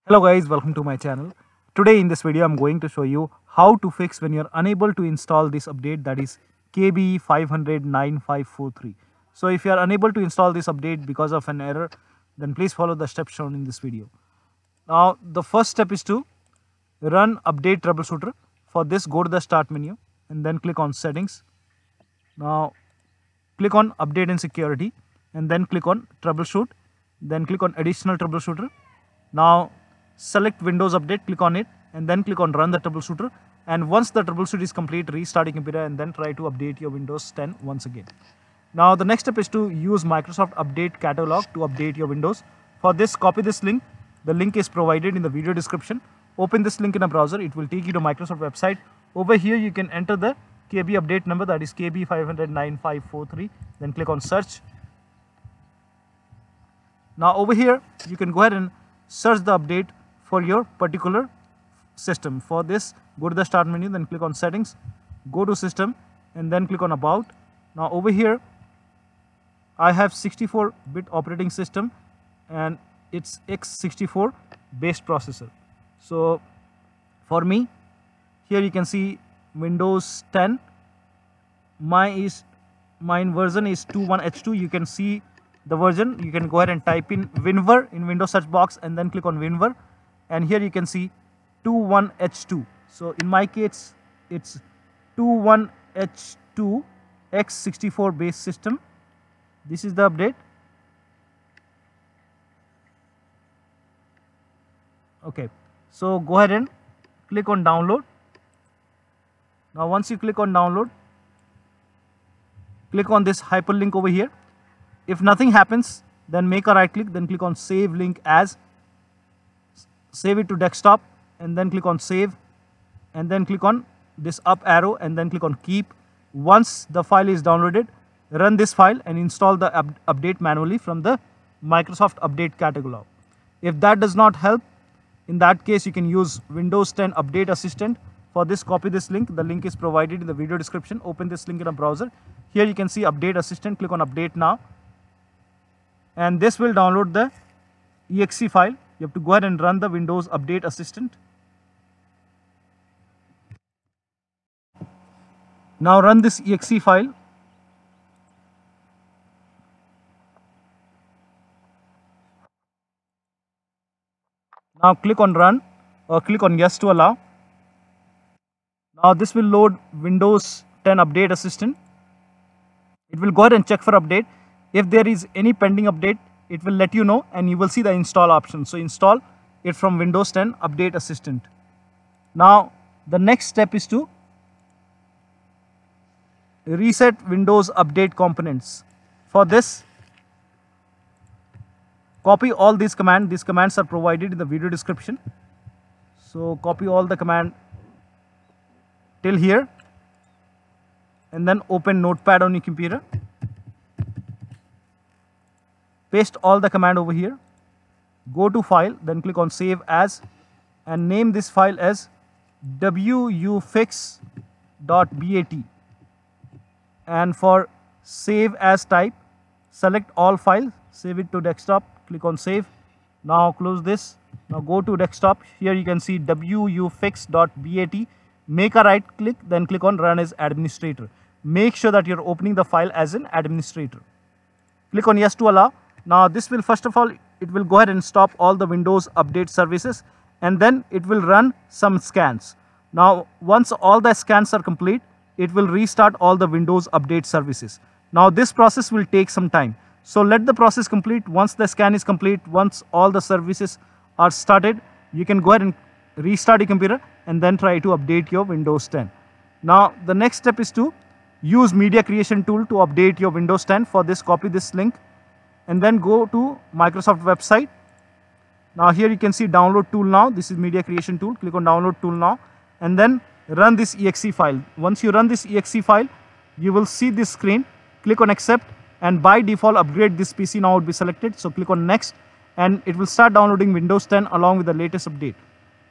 Hello guys, welcome to my channel. Today in this video I'm going to show you how to fix when you're unable to install this update, that is KB5009543. So if you are unable to install this update because of an error, then please follow the steps shown in this video. Now the first step is to run update troubleshooter. For this, go to the start menu and then click on settings. Now click on update and security and then click on troubleshoot, then click on additional troubleshooter. Now select Windows Update, click on it and then click on run the troubleshooter, and once the troubleshoot is complete, restart your computer and then try to update your Windows 10 once again. Now the next step is to use Microsoft Update Catalog to update your Windows. For this, copy this link. The link is provided in the video description. Open this link in a browser. It will take you to Microsoft website. Over here you can enter the KB update number, that is KB5009543, then click on search. Now over here you can go ahead and search the update for your particular system. For this, go to the start menu, then click on settings, go to system and then click on about. Now over here I have 64-bit operating system and it's x64 based processor. So for me, here you can see Windows 10. Mine version is 21H2. You can see the version. You can go ahead and type in WinVer in Windows search box and then click on WinVer, and here you can see 21H2. So in my case it's 21H2 x64 based system. This is the update. Okay, so go ahead and click on download. Now once you click on download, click on this hyperlink over here. If nothing happens, then make a right click, then click on save link as, save it to desktop and then click on save and then click on this up arrow and then click on keep. Once the file is downloaded, run this file and install the update manually from the Microsoft Update Catalog. If that does not help, in that case you can use Windows 10 Update Assistant. For this, copy this link. The link is provided in the video description. Open this link in a browser. Here you can see Update Assistant. Click on Update Now. And this will download the exe file. You have to go ahead and run the Windows Update Assistant. Now run this exe file. Now click on run or click on yes to allow. Now this will load Windows 10 Update Assistant. It will go ahead and check for update. If there is any pending update, it will let you know and you will see the install option. So install it from Windows 10 Update Assistant. Now the next step is to reset Windows Update components. For this, copy all these commands. These commands are provided in the video description. So copy all the command till here and then open Notepad on your computer. Paste all the command over here. Go to file, then click on save as and name this file as wuauserv.bat. And for save as type, select all files, save it to desktop, click on save. Now close this. Now go to desktop. Here you can see wuauserv.bat. Make a right click, then click on run as administrator. Make sure that you're opening the file as an administrator. Click on yes to allow. Now this will, first of all, it will go ahead and stop all the Windows Update services and then it will run some scans. Now once all the scans are complete, it will restart all the Windows Update services. Now this process will take some time. So let the process complete. Once the scan is complete, once all the services are started, you can go ahead and restart your computer and then try to update your Windows 10. Now the next step is to use media creation tool to update your Windows 10. For this, copy this link and then go to Microsoft website. Now here you can see download tool now. This is media creation tool. Click on download tool now and then run this exe file. Once you run this exe file, you will see this screen. Click on accept and by default upgrade this PC now would be selected. So click on next and it will start downloading Windows 10 along with the latest update.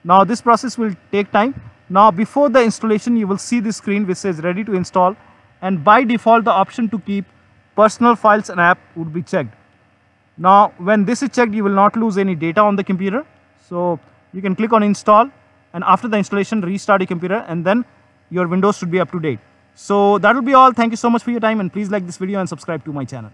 Now this process will take time. Now before the installation, you will see this screen which says ready to install, and by default the option to keep personal files and app would be checked. Now when this is checked, you will not lose any data on the computer. So you can click on install, and after the installation, restart your computer, and then your Windows should be up to date. So that will be all. Thank you so much for your time, and please like this video and subscribe to my channel.